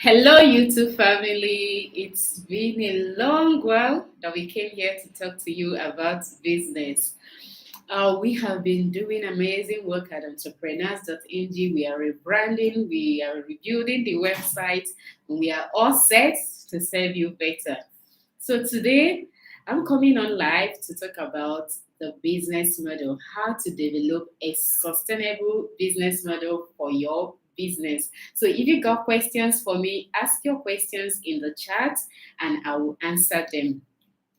Hello, YouTube family. It's been a long while that we came here to talk to you about business. We have been doing amazing work at Entrepreneurs.ng. We are rebranding, we are rebuilding the website, and we are all set to serve you better. So today, I'm coming on live to talk about the business model, how to develop a sustainable business model for your business. So if you got questions for me, ask your questions in the chat and I will answer them.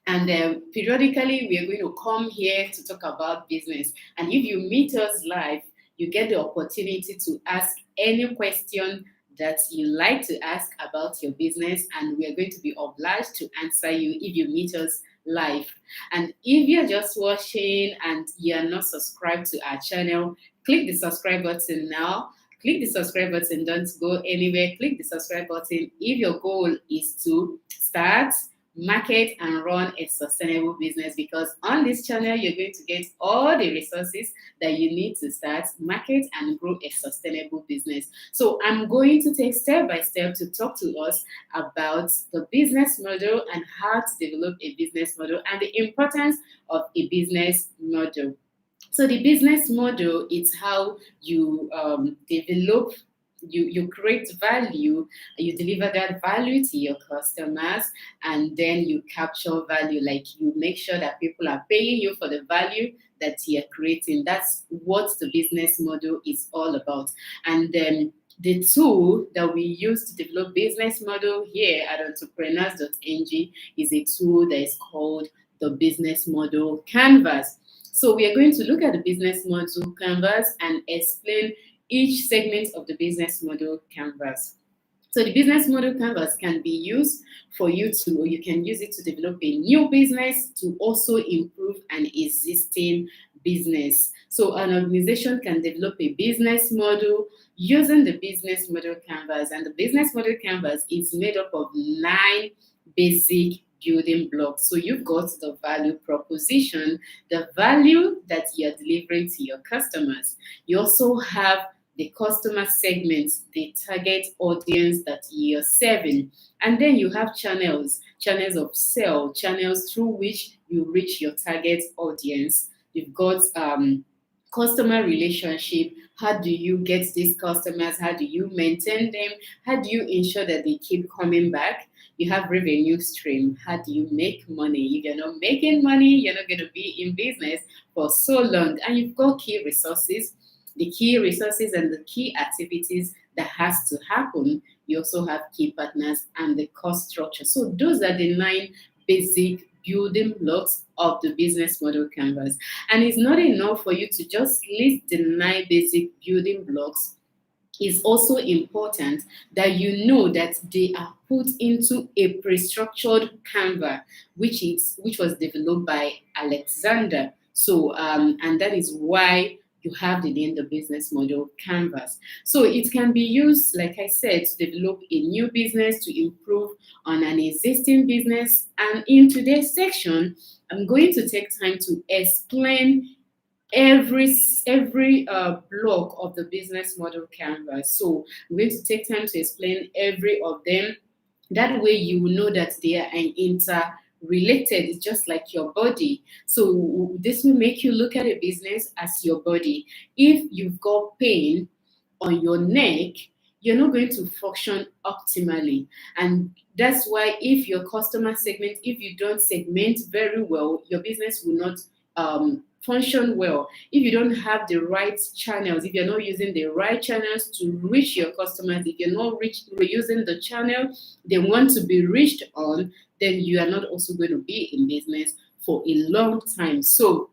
And periodically, we are going to come here to talk about business. And if you meet us live, you get the opportunity to ask any question that you like to ask about your business, and we are going to be obliged to answer you if you meet us live. And if you're just watching and you're not subscribed to our channel, click the subscribe button now. Click the subscribe button, don't go anywhere. Click the subscribe button if your goal is to start, market, and run a sustainable business, because on this channel you're going to get all the resources that you need to start, market, and grow a sustainable business. So I'm going to take step by step to talk to us about the business model and how to develop a business model and the importance of a business model. So the business model is how you develop, you create value, you deliver that value to your customers, and then you capture value. Like, you make sure that people are paying you for the value that you're creating. That's what the business model is all about. And then the tool that we use to develop business model here at Entrepreneurs.ng is a tool that is called the business model canvas. So we are going to look at the business model canvas and explain each segment of the business model canvas. So the business model canvas can be used for you can use it to develop a new business, to also improve an existing business. So an organization can develop a business model using the business model canvas, and the business model canvas is made up of 9 basic building blocks. So you've got the value proposition, the value that you're delivering to your customers. You also have the customer segments, the target audience that you're serving. And then you have channels of sale, channels through which you reach your target audience. You've got customer relationship. How do you get these customers? How do you maintain them? How do you ensure that they keep coming back? You have revenue stream. How do you make money? If you're not making money, you're not going to be in business for so long. And you've got key resources, the key resources and the key activities that has to happen. You also have key partners and the cost structure. So those are the 9 basic building blocks of the business model canvas. And it's not enough for you to just list the 9 basic building blocks. It's also important that you know that they are put into a pre-structured canvas, which was developed by Alexander. So and that is why you have the name the business model canvas. So it can be used, like I said, to develop a new business, to improve on an existing business. And in today's section, I'm going to take time to explain every block of the business model canvas. So I'm going to take time to explain every of them. That way you will know that they are interrelated. It's just like your body. So this will make you look at a business as your body. If you've got pain on your neck, you're not going to function optimally. And that's why if your customer segment, if you don't segment very well, your business will not function well. If you don't have the right channels, if you're not using the right channels to reach your customers, if you're not using the channel they want to be reached on, then you are not also going to be in business for a long time. So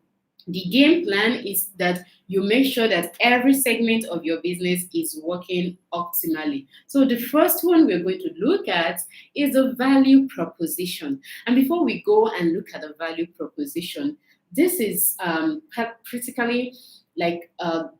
the game plan is that you make sure that every segment of your business is working optimally. So the first one we're going to look at is the value proposition. And before we go and look at the value proposition, this is critically like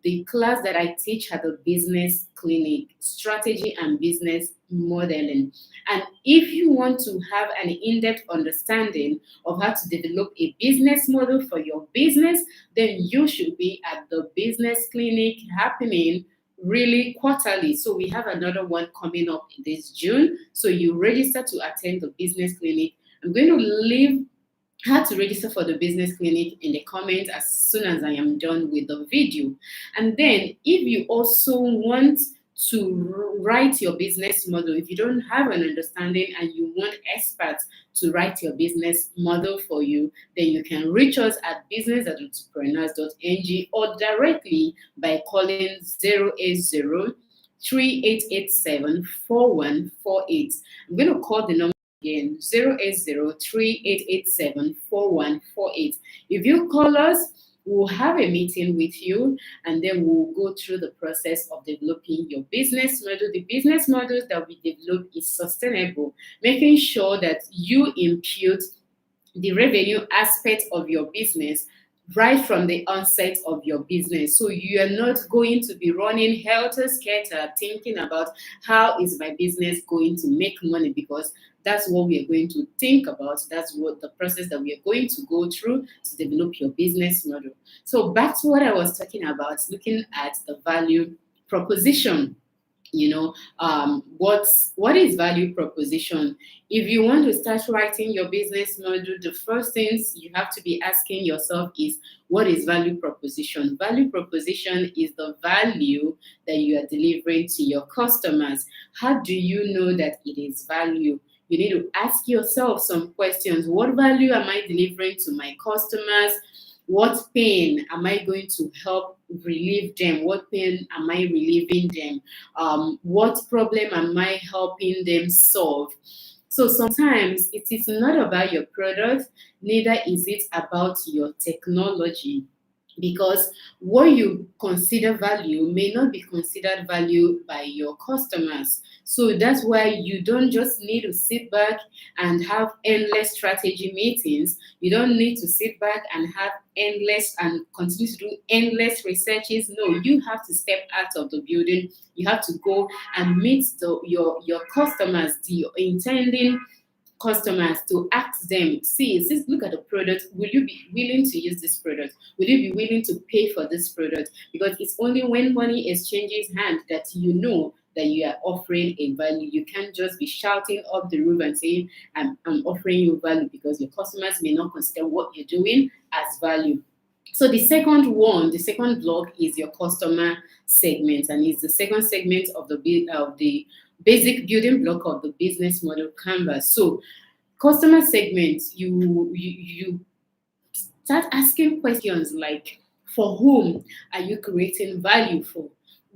the class that I teach at the business clinic, strategy and business modeling. And if you want to have an in-depth understanding of how to develop a business model for your business, then you should be at the business clinic happening really quarterly. So we have another one coming up this June. So you register to attend the business clinic. I'm going to leave how to register for the business clinic in the comments as soon as I am done with the video. And then if you also want to write your business model, if you don't have an understanding and you want experts to write your business model for you, then you can reach us at business@entrepreneurs.ng or directly by calling 080 3887 4148. I'm going to call the number again, 08038874148. If you call us, we'll have a meeting with you and then we'll go through the process of developing your business model. The business model that we develop is sustainable, making sure that you impute the revenue aspect of your business right from the onset of your business. So you are not going to be running helter-skelter thinking about how is my business going to make money, because that's what we are going to think about. That's what the process that we are going to go through to develop your business model. So back to what I was talking about, looking at the value proposition. What is value proposition? If you want to start writing your business model, the first things you have to be asking yourself is, what is value proposition? Value proposition is the value that you are delivering to your customers. How do you know that it is value? You need to ask yourself some questions. What value am I delivering to my customers? What pain am I going to help relieve them? What pain am I relieving them? What problem am I helping them solve? So sometimes it is not about your product, neither is it about your technology, because what you consider value may not be considered value by your customers. So that's why you don't just need to sit back and have endless strategy meetings. You don't need to sit back and have endless and continue to do endless researches. No, you have to step out of the building. You have to go and meet your customers, the intending customers, to ask them, see, look at the product. Will you be willing to use this product? Will you be willing to pay for this product? Because it's only when money exchanges hands that you know that you are offering a value. You can't just be shouting up the roof and saying, I'm offering you value, because your customers may not consider what you're doing as value. So the second block is your customer segment, and it's the second segment of the basic building block of the business model canvas. So customer segments, you start asking questions like, for whom are you creating value for?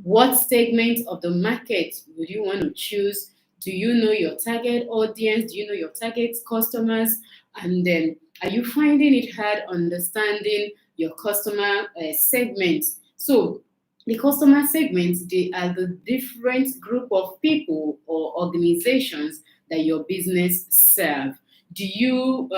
What segment of the market would you want to choose? Do you know your target audience? Do you know your target customers? And then, are you finding it hard understanding your customer segments? So the customer segments, they are the different group of people or organizations that your business serve. Do you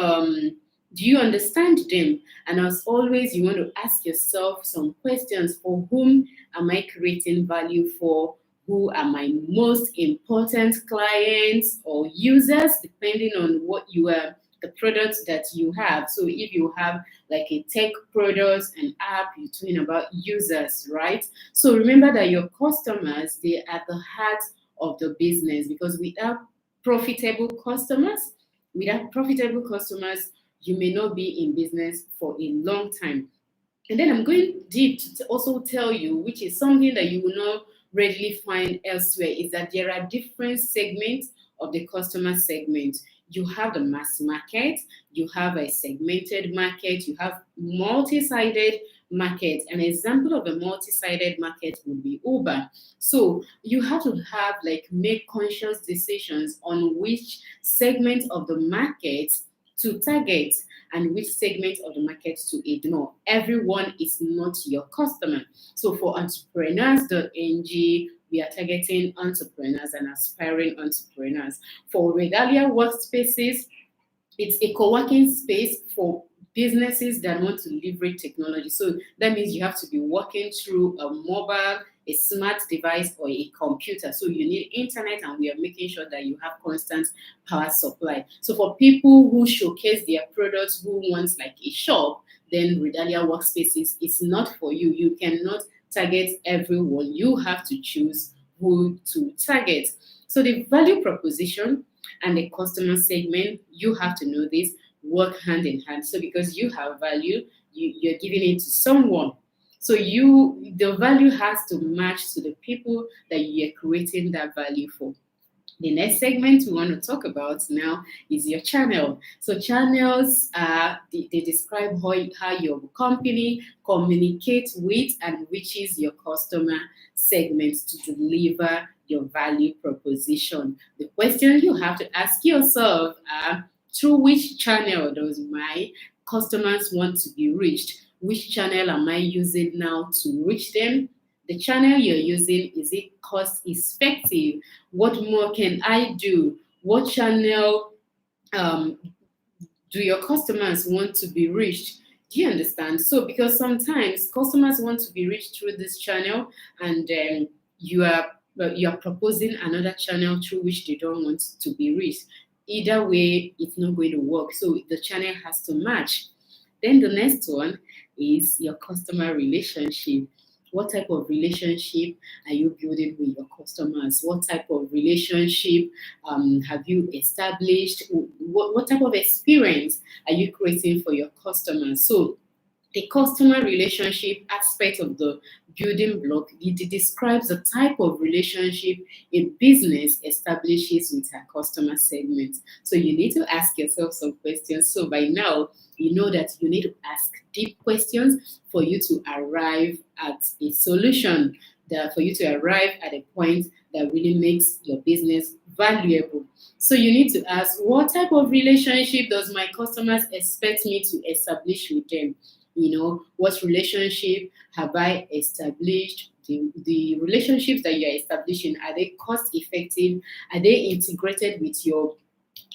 understand them? And as always, you want to ask yourself some questions. For whom am I creating value for? Who are my most important clients or users, depending on what you are, the products that you have. So if you have like a tech product, an app, you're talking about users, right? So remember that your customers, they are the heart of the business, because without profitable customers, you may not be in business for a long time. And then I'm going deep to also tell you, which is something that you will not readily find elsewhere, is that there are different segments of the customer segment. You have the mass market, you have a segmented market, you have multi-sided market. An example of a multi-sided market would be Uber. So you have to make conscious decisions on which segment of the market to target and which segment of the market to ignore. Everyone is not your customer. So for Entrepreneurs.ng, we are targeting entrepreneurs and aspiring entrepreneurs. For Regalia Workspaces, it's a co-working space for businesses that want to leverage technology. So that means you have to be working through a mobile, a smart device, or a computer. So you need internet, and we are making sure that you have constant power supply. So for people who showcase their products, who wants like a shop, then Regalia Workspaces is not for you. You cannot target everyone. You have to choose who to target. So the value proposition and the customer segment, you have to know this, work hand in hand. So because you have value, you're giving it to someone. So the value has to match to the people that you're creating that value for. The next segment we want to talk about now is your channel. So channels they describe how your company communicates with and reaches your customer segments to deliver your value proposition. The question you have to ask yourself are, through which channel does my customers want to be reached? Which channel am I using now to reach them? The channel you're using, is it cost effective? What more can I do? What channel um, do your customers want to be reached? Do you understand? So, because sometimes customers want to be reached through this channel, and you are proposing another channel through which they don't want to be reached. Either way, it's not going to work. So the channel has to match. Then the next one is your customer relationship. What type of relationship are you building with your customers? What type of relationship have you established? What type of experience are you creating for your customers? So the customer relationship aspect of the building block, it describes the type of relationship a business establishes with her customer segment. So you need to ask yourself some questions. So by now, you know that you need to ask deep questions for you to arrive at a solution, that for you to arrive at a point that really makes your business valuable. So you need to ask, what type of relationship does my customers expect me to establish with them? What relationship have I established? The relationships that you're establishing, are they cost effective? Are they integrated with your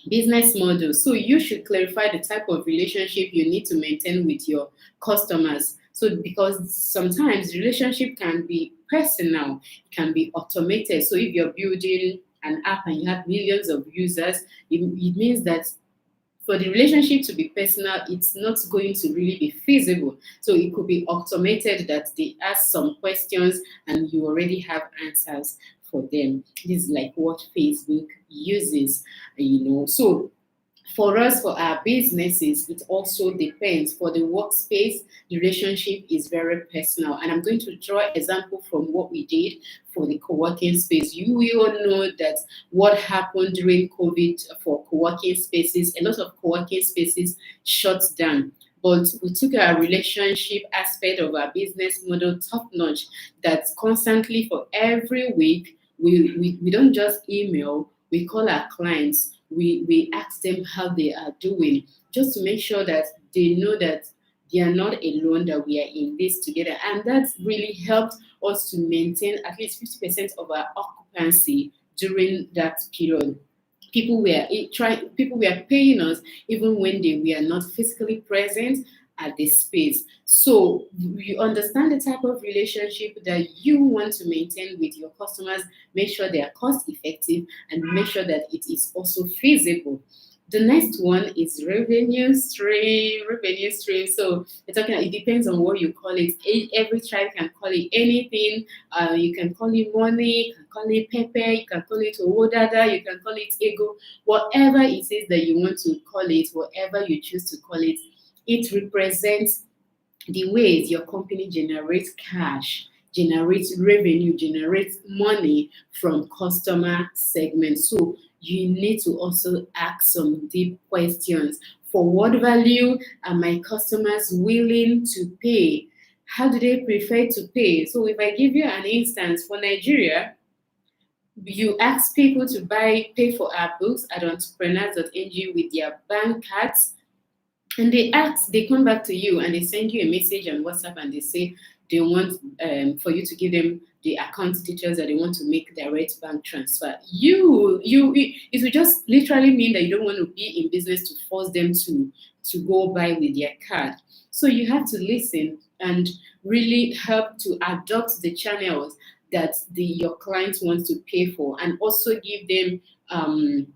business model? So you should clarify the type of relationship you need to maintain with your customers. So because sometimes relationship can be personal, can be automated. So if you're building an app and you have millions of users, it means that for the relationship to be personal, it's not going to really be feasible. So it could be automated, that they ask some questions and you already have answers for them. This is like what Facebook uses. So for us, for our businesses, it also depends. For the workspace, the relationship is very personal. And I'm going to draw example from what we did for the co-working space. You will all know that what happened during COVID for co-working spaces, a lot of co-working spaces shut down. But we took our relationship aspect of our business model top notch, that constantly for every week, we don't just email, we call our clients, we ask them how they are doing, just to make sure that they know that they are not alone, that we are in this together. And that really helped us to maintain at least 50% of our occupancy during that period. People were paying us even when they were not physically present at the space. So you understand the type of relationship that you want to maintain with your customers, make sure they are cost effective, and make sure that it is also feasible. The next one is revenue stream. Revenue stream. So we're talking. It depends on what you call it. Every tribe can call it anything. You can call it money. You can call it pepe. You can call it owodada. You can call it ego. Whatever it is that you want to call it, whatever you choose to call it, it represents the ways your company generates cash, generates revenue, generates money from customer segments. So you need to also ask some deep questions. For what value are my customers willing to pay? How do they prefer to pay? So if I give you an instance for Nigeria, you ask people to pay for our books at Entrepreneurs.ng with their bank cards, and they come back to you and they send you a message on WhatsApp and they say they want for you to give them the account details, that they want to make direct bank transfer. It will just literally mean that you don't want to be in business to force them to go buy with their card. So you have to listen and really help to adopt the channels that your clients want to pay for, and also give them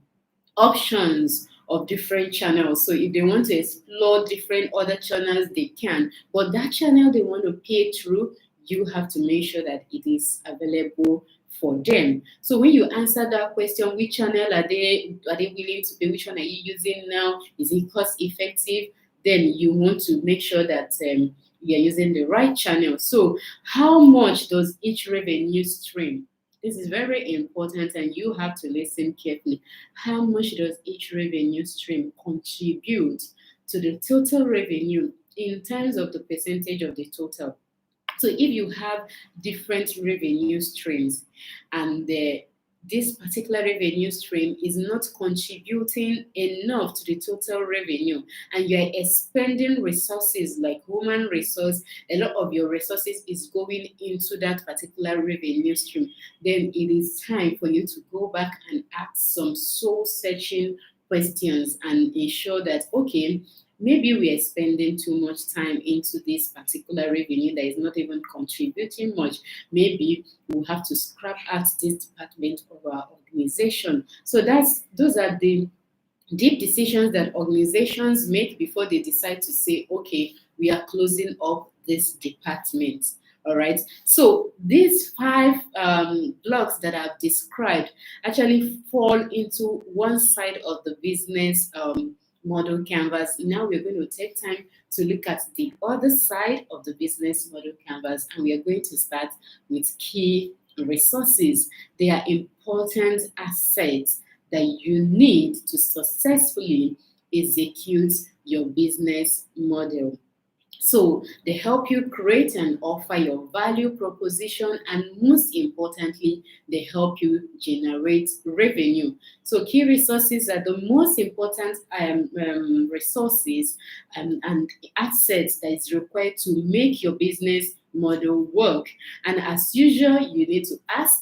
options of different channels. So if they want to explore different other channels, they can. But that channel they want to pay through, you have to make sure that it is available for them. So when you answer that question, which channel are they willing to pay? Which one are you using now? Is it cost effective? Then you want to make sure that you're using the right channel. So how much does each revenue stream? This is very important and you have to listen carefully. How much does each revenue stream contribute to the total revenue in terms of the percentage of the total? So if you have different revenue streams and this particular revenue stream is not contributing enough to the total revenue and you are expending resources like human resource, a lot of your resources is going into that particular revenue stream, then it is time for you to go back and ask some soul searching questions and ensure that, okay, maybe we are spending too much time into this particular revenue that is not even contributing much. Maybe we'll have to scrap out this department of our organization. So those are the deep decisions that organizations make before they decide to say, okay, we are closing up this department. All right. So these five blocks that I've described actually fall into one side of the business model canvas. Now we're going to take time to look at the other side of the business model canvas, and we are going to start with key resources. They are important assets that you need to successfully execute your business model. So they help you create and offer your value proposition, and most importantly, they help you generate revenue. So key resources are the most important resources and assets that is required to make your business model work. And as usual, you need to ask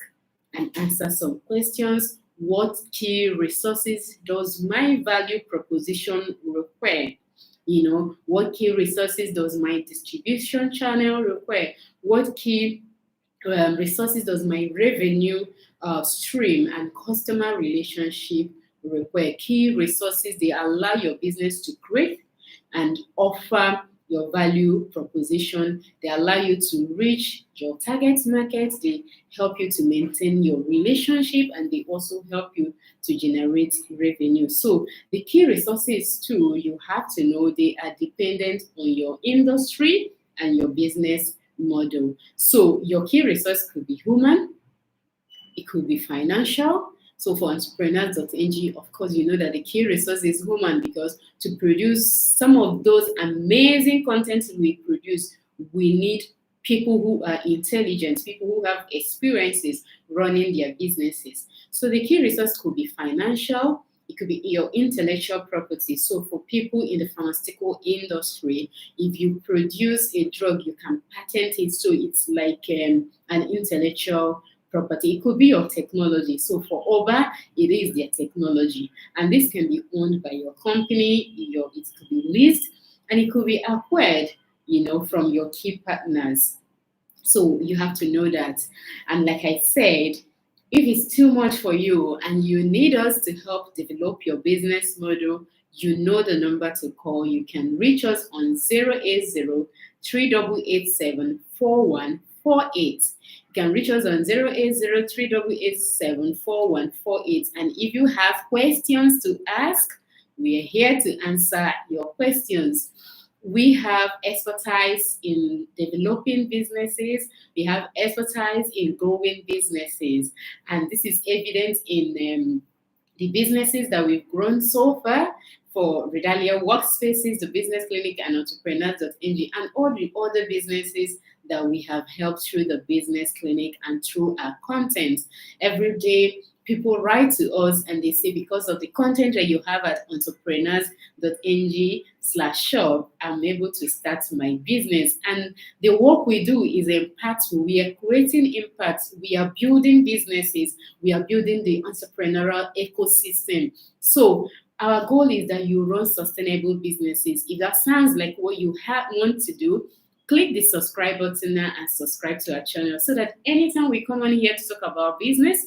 and answer some questions. What key resources does my value proposition require? What key resources does my distribution channel require? What key resources does my revenue stream and customer relationship require? Key resources, they allow your business to create and offer your value proposition. They allow you to reach your target market. They help you to maintain your relationship, and they also help you to generate revenue. So the key resources too, you have to know they are dependent on your industry and your business model. So your key resource could be human, it could be financial. So for Entrepreneurs.ng, of course, you know that the key resource is human, because to produce some of those amazing contents we produce, we need people who are intelligent, people who have experiences running their businesses. So the key resource could be financial, it could be your intellectual property. So for people in the pharmaceutical industry, if you produce a drug, you can patent it. So it's like an intellectual property. It could be your technology. So for Oba, it is their technology. And this can be owned by your company, it could be leased, and it could be acquired, from your key partners. So you have to know that. And like I said, if it's too much for you and you need us to help develop your business model, you know the number to call. You can reach us on 080 3887 4148. You can reach us on 080 3887 4148. And if you have questions to ask, we are here to answer your questions. We have expertise in developing businesses. We have expertise in growing businesses. And this is evident in the businesses that we've grown so far for Redalia Workspaces, the Business Clinic, and Entrepreneurs.ng, and all the other businesses that we have helped through the Business Clinic and through our content. Every day, people write to us and they say, because of the content that you have at entrepreneurs.ng/shop, I'm able to start my business. And the work we do is impactful. We are creating impact. We are building businesses. We are building the entrepreneurial ecosystem. So our goal is that you run sustainable businesses. If that sounds like what you want to do, click the subscribe button now and subscribe to our channel, so that anytime we come on here to talk about business,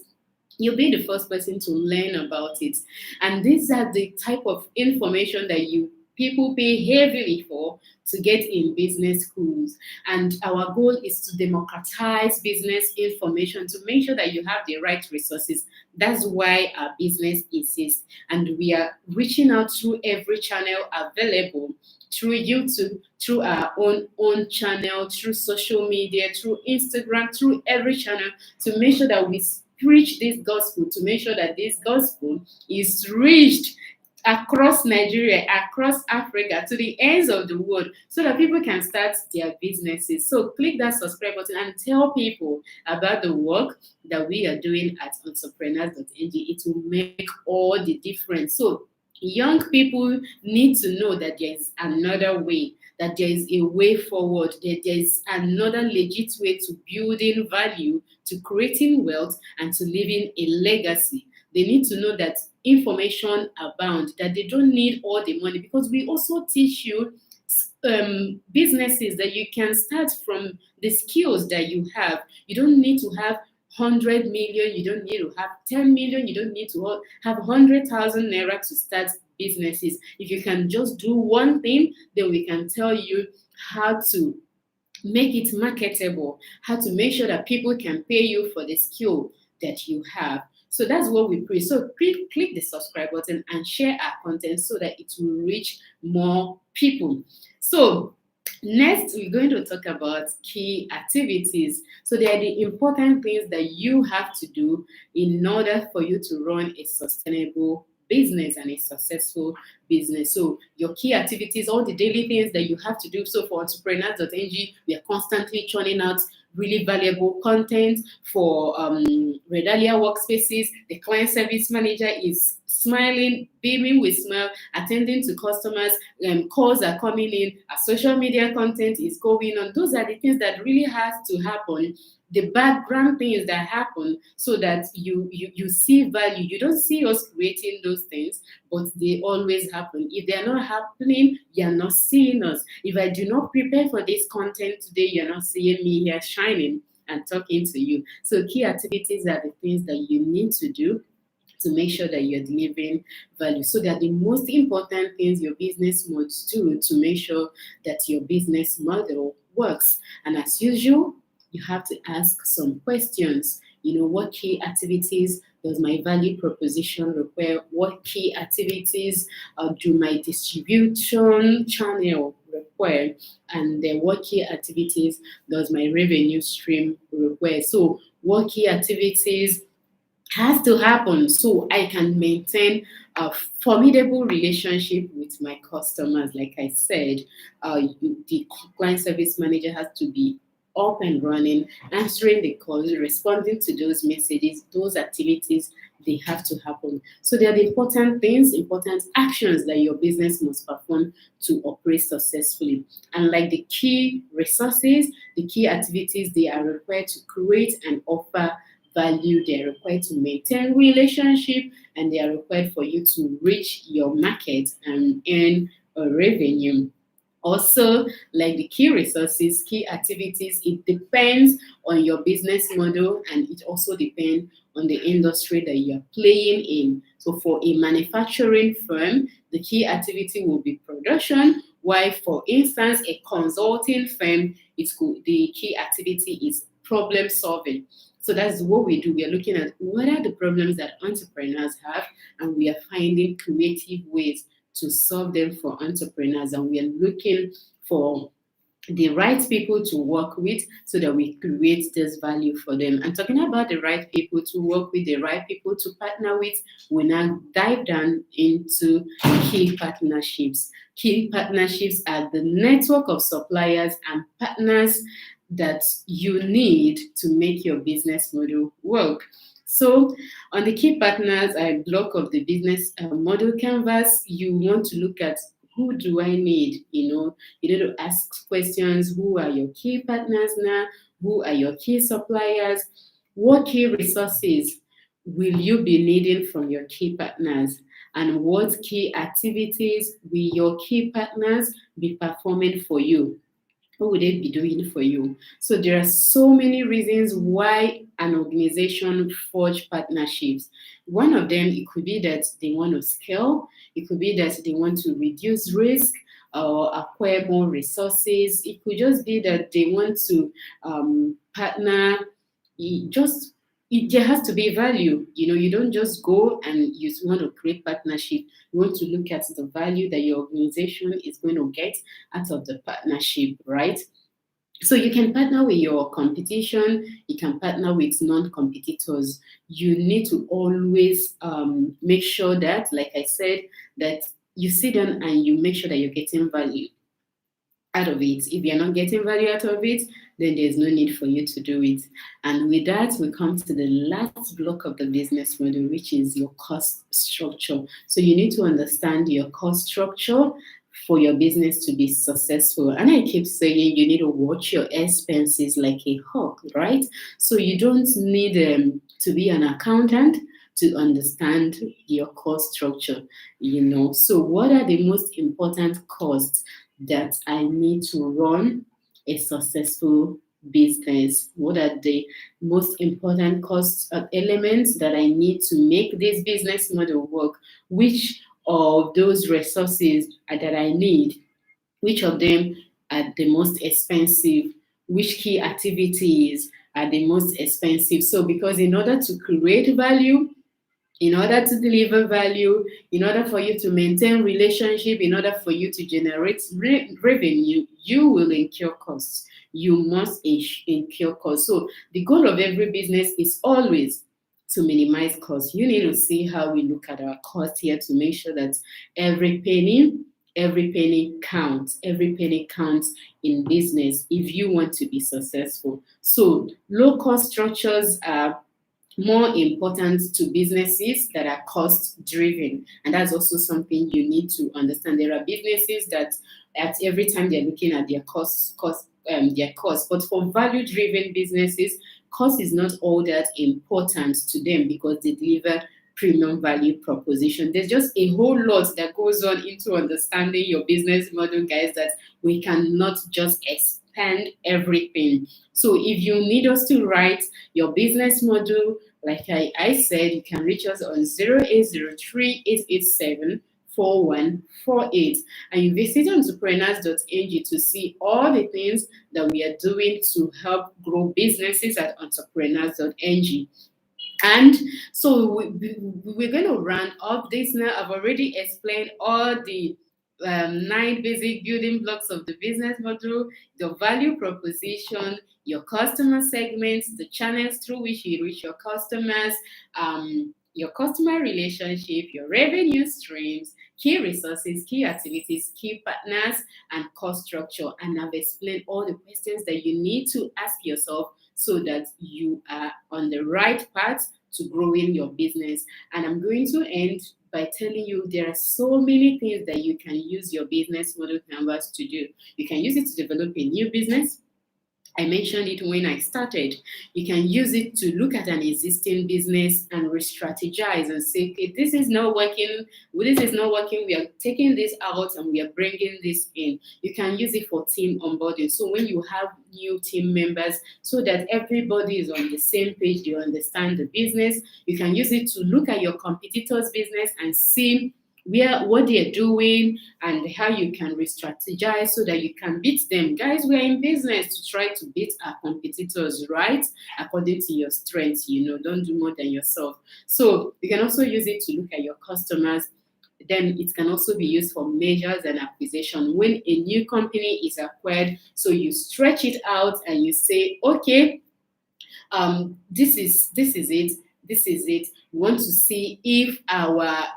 you'll be the first person to learn about it. And these are the type of information that you people pay heavily for to get in business schools. And our goal is to democratize business information to make sure that you have the right resources. That's why our business exists. And we are reaching out through every channel available, through YouTube, through our own channel, through social media, through Instagram, through every channel, to make sure that we preach this gospel, to make sure that this gospel is reached across Nigeria, across Africa, to the ends of the world, so that people can start their businesses. So click that subscribe button and tell people about the work that we are doing at Entrepreneurs.ng. It will make all the difference. So young people need to know that there is another way, that there is a way forward, that there is another legit way to building value, to creating wealth, and to leaving a legacy. They need to know that information abound, that they don't need all the money, because we also teach you businesses that you can start from the skills that you have. You don't need to have 100 million, you don't need to have 10 million, you don't need to have 100,000 naira to start businesses. If you can just do one thing, then we can tell you how to make it marketable, how to make sure that people can pay you for the skill that you have. So that's what we preach. So click the subscribe button and share our content so that it will reach more people. So next, we're going to talk about key activities. So they are the important things that you have to do in order for you to run a sustainable business and a successful business. So your key activities, all the daily things that you have to do. So for Entrepreneurs.ng, we are constantly churning out really valuable content for Redalia workspaces. The client service manager is smiling, beaming with smile, attending to customers. Calls are coming in. Our social media content is going on. Those are the things that really has to happen. The background things that happen, so that you see value. You don't see us creating those things, but they always happen. If they are not happening, you're not seeing us. If I do not prepare for this content today, you're not seeing me here shining and talking to you. So key activities are the things that you need to do to make sure that you're delivering value. So that the most important things your business must do to make sure that your business model works. And as usual, you have to ask some questions. What key activities does my value proposition require? What key activities do my distribution channel require? And then what key activities does my revenue stream require? So what key activities has to happen so I can maintain a formidable relationship with my customers? Like I said, the client service manager has to be up and running, answering the calls, responding to those messages, those activities, they have to happen. So they are the important things, important actions that your business must perform to operate successfully. And like the key resources, the key activities, they are required to create and offer value. They are required to maintain relationship, and they are required for you to reach your market and earn a revenue. Also, like the key resources, key activities, it depends on your business model, and it also depends on the industry that you're playing in. So for a manufacturing firm, the key activity will be production, while for instance, a consulting firm, the key activity is problem solving. So that's what we do. We are looking at what are the problems that entrepreneurs have, and we are finding creative ways to solve them for entrepreneurs. And we are looking for the right people to work with so that we create this value for them. And talking about the right people to work with, the right people to partner with, we now dive down into key partnerships. Key partnerships are the network of suppliers and partners that you need to make your business model work. So on the key partners block of the business model canvas, you want to look at who do I need? You need to ask questions. Who are your key partners now? Who are your key suppliers? What key resources will you be needing from your key partners? And what key activities will your key partners be performing for you? What would they be doing for you? So there are so many reasons why an organization forge partnerships? One of them, it could be that they want to scale, it could be that they want to reduce risk or acquire more resources. It could just be that they want to partner. It just there has to be value. You don't just go and you want to create partnership. You want to look at the value that your organization is going to get out of the partnership, right? So you can partner with your competition, you can partner with non-competitors. You need to always make sure that, like I said, that you sit down and you make sure that you're getting value out of it. If you're not getting value out of it, then there's no need for you to do it. And with that, we come to the last block of the business model, which is your cost structure. So you need to understand your cost structure for your business to be successful. And I keep saying you need to watch your expenses like a hawk, right? So you don't need to be an accountant to understand your cost structure. So what are the most important costs that I need to run a successful business? What are the most important cost elements that I need to make this business model work? Which of those resources that I need, which of them are the most expensive? Which key activities are the most expensive? So, because in order to create value, in order to deliver value, in order for you to maintain relationship, in order for you to generate revenue, you will incur costs. You must incur costs. So the goal of every business is always to minimize costs. You need to see how we look at our costs here to make sure that every penny counts. Every penny counts in business if you want to be successful. So low cost structures are more important to businesses that are cost driven, and that's also something you need to understand. There are businesses that at every time they're looking at their cost, but for value driven businesses, cost is not all that important to them because they deliver premium value proposition. There's just a whole lot that goes on into understanding your business model, guys, that we cannot just expand everything. So if you need us to write your business model, like I said, you can reach us on 0803-887-4148. And you visit Entrepreneurs.ng to see all the things that we are doing to help grow businesses at Entrepreneurs.ng. And so we're going to round up this now. I've already explained all the 9 basic building blocks of the business model: the value proposition, your customer segments, the channels through which you reach your customers, your customer relationship, your revenue streams, key resources, key activities, key partners, and cost structure. And I've explained all the questions that you need to ask yourself so that you are on the right path to growing your business. And I'm going to end by telling you there are so many things that you can use your business model canvas to do. You can use it to develop a new business. I mentioned it when I started. You can use it to look at an existing business and re-strategize and say, okay, this is not working. This is not working. We are taking this out and we are bringing this in. You can use it for team onboarding. So when you have new team members, so that everybody is on the same page, you understand the business. You can use it to look at your competitors' business and see what they're doing and how you can re-strategize so that you can beat them. Guys, we're in business to try to beat our competitors, right? According to your strengths, don't do more than yourself. So you can also use it to look at your customers. Then it can also be used for mergers and acquisition. When a new company is acquired, so you stretch it out and you say, okay, this is it. This is it. We want to see if our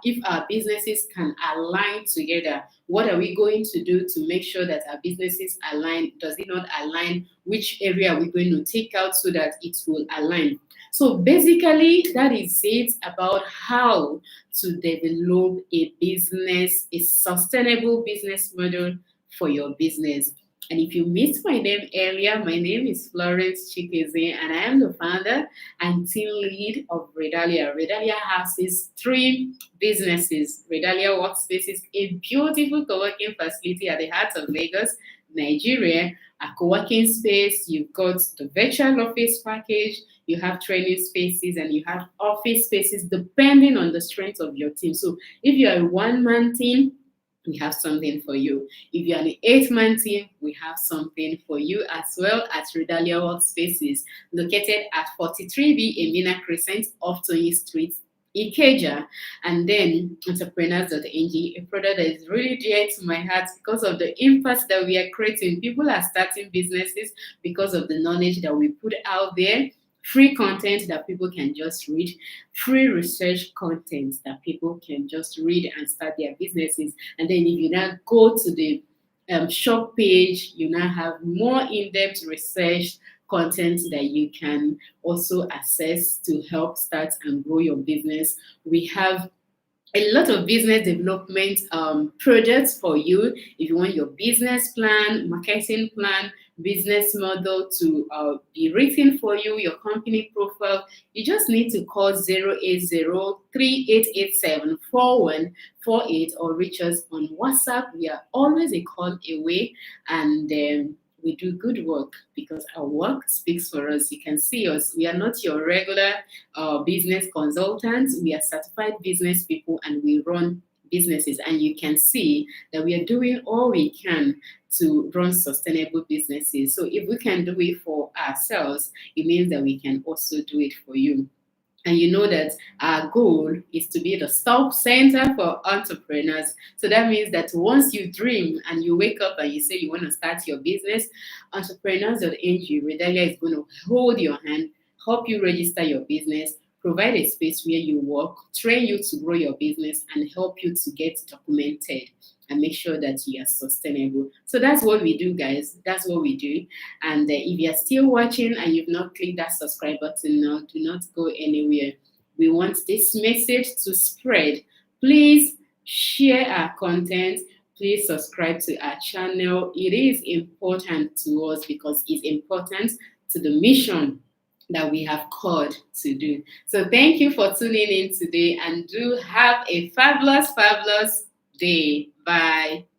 businesses can align together. What are we going to do to make sure that our businesses align? Does it not align? Which area are we going to take out so that it will align? So basically, that is it about how to develop a business, a sustainable business model for your business. And if you missed my name earlier, my name is Florence Chikeze, and I am the founder and team lead of Redalia. Redalia houses 3 businesses. Redalia Workspace is a beautiful co-working facility at the heart of Lagos Nigeria, a co-working space, you've got the virtual office package, you have training spaces, and you have office spaces depending on the strength of your team. So if you are a one-man team, we have something for you. If you're an 8-man team, we have something for you as well at Redalia Workspaces, located at 43B Emina Crescent off Tony Street, Ikeja. And then Entrepreneurs.ng, a product that is really dear to my heart because of the impact that we are creating. People are starting businesses because of the knowledge that we put out there. Free content that people can just read, free research content that people can just read and start their businesses. And then if you now go to the shop page, you now have more in-depth research content that you can also access to help start and grow your business. We have a lot of business development projects for you. If you want your business plan, marketing plan, business model to be written for you, your company profile, you just need to call 080-3887-4148 or reach us on WhatsApp. We are always a call away, and we do good work because our work speaks for us. You can see us. We are not your regular business consultants. We are certified business people, and we run businesses. And you can see that we are doing all we can to run sustainable businesses. So if we can do it for ourselves, it means that we can also do it for you. And you know that our goal is to be the stop center for entrepreneurs. So that means that once you dream and you wake up and you say you want to start your business, Entrepreneurs.ng, Redalia is going to hold your hand, help you register your business, provide a space where you work, train you to grow your business, and help you to get documented and make sure that you are sustainable. So that's what we do, guys. That's what we do. And if you're still watching and you've not clicked that subscribe button now, do not go anywhere. We want this message to spread. Please share our content. Please subscribe to our channel. It is important to us because it's important to the mission that we have called to do. So thank you for tuning in today, and do have a fabulous, fabulous day. Bye.